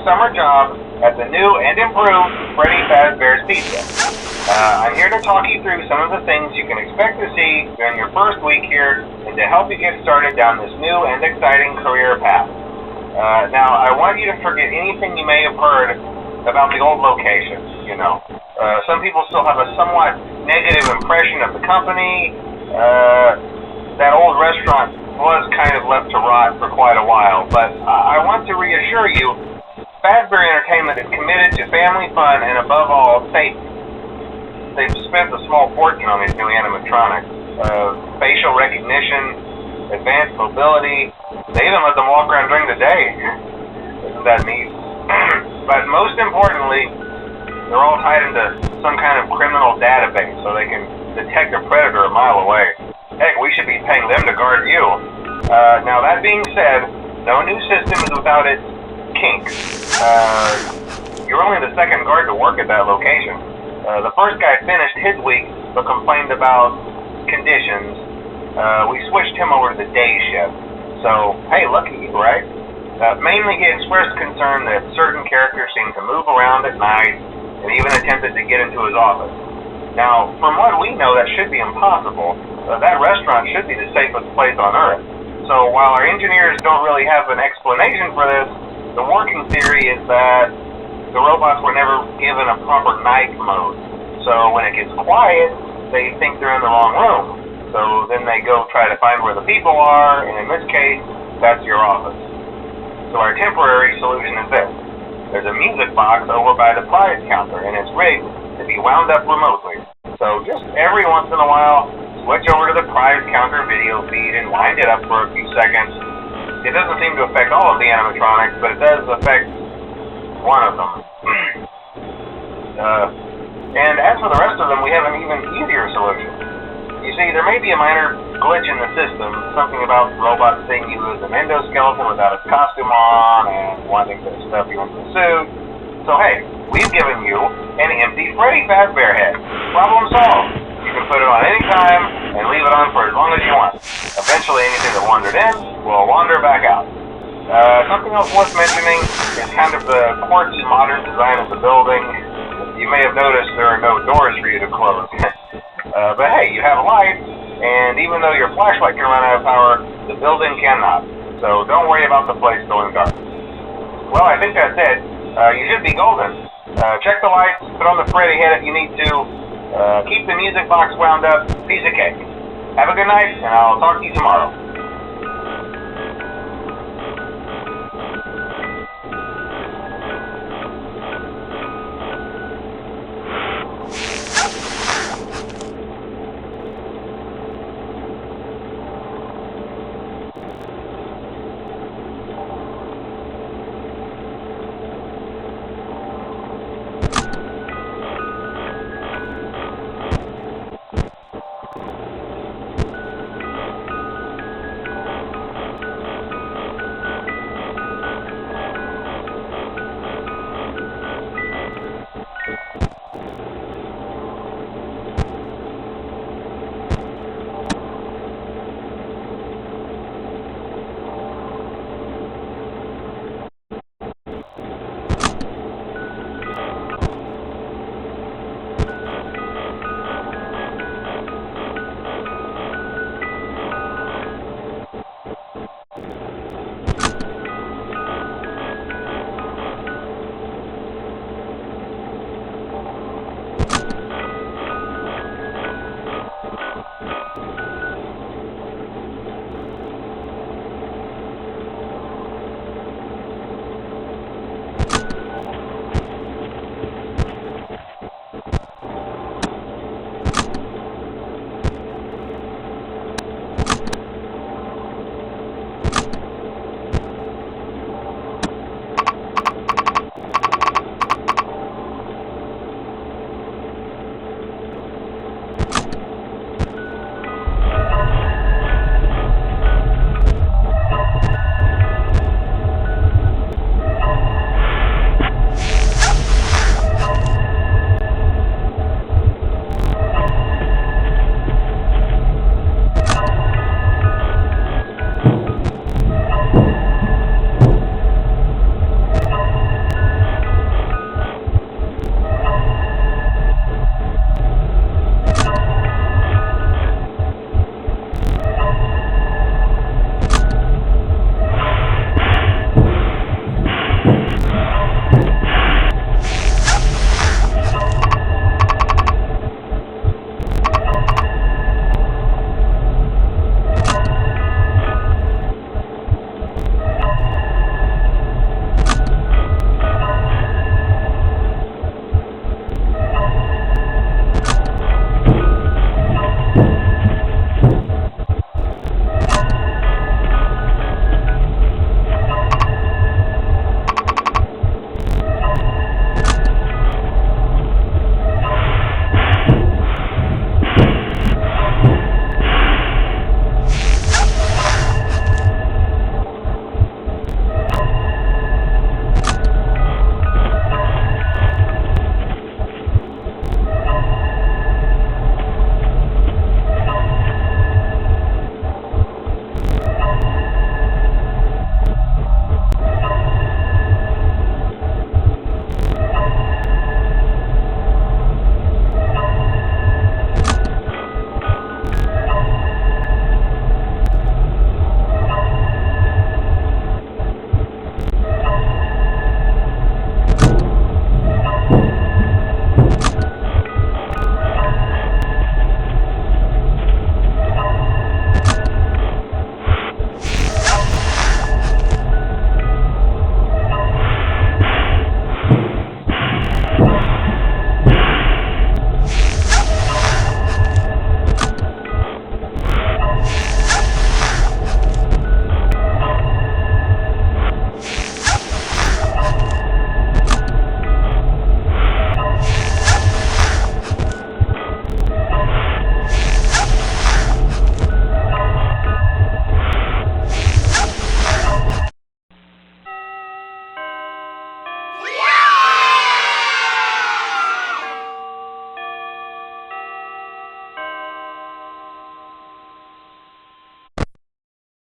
summer job at the new and improved Freddy Fazbear's Pizza. I'm here to talk you through some of the things you can expect to see during your first week here and to help you get started down this new and exciting career path. Now, I want you to forget anything you may have heard about the old location, you know. Some people still have a somewhat negative impression of the company. That old restaurant was kind of left to rot for quite a while, but I want to reassure you, Fazbear Entertainment is committed to family fun and above all, safety. They've spent a small fortune on these new animatronics. Facial recognition, advanced mobility, they even let them walk around during the day. Isn't that neat? But most importantly, they're all tied into some kind of criminal database so they can detect a predator a mile away. Heck, we should be paying them to guard you. Now that being said, no new system is without its kinks. You're only the second guard to work at that location. The first guy finished his week but complained about conditions. We switched him over to the day shift. So, hey, lucky you, right? Mainly he expressed concern that certain characters seemed to move around at night and even attempted to get into his office. Now, from what we know, that should be impossible. That restaurant should be the safest place on Earth. So while our engineers don't really have an explanation for this, the working theory is that the robots were never given a proper night mode. So when it gets quiet, they think they're in the wrong room. So then they go try to find where the people are, and in this case, that's your office. So our temporary solution is this. There's a music box over by the prize counter, and it's rigged to be wound up remotely. So just every once in a while, switch over to the prize counter video feed and wind it up for a few seconds. It doesn't seem to affect all of the animatronics, but it does affect one of them. And as for the rest of them, we have an even easier solution. You see, there may be a minor glitch in the system, something about robots seeing you as an endoskeleton without its costume on and wanting to stuff you into the suit. So hey, we've given you an empty Freddy Fazbear head. Problem solved. You can put it on any time and leave it on for as long as you want. Eventually anything that wandered in will wander back out. Something else worth mentioning is kind of the quirky modern design of the building. You may have noticed there are no doors for you to close. But hey, you have a light, and even though your flashlight can run out of power, the building cannot. So don't worry about the place going dark. Well, I think that's it. You should be golden. Check the lights, put on the Freddy head if you need to. Keep the music box wound up. Piece of cake. Have a good night, and I'll talk to you tomorrow.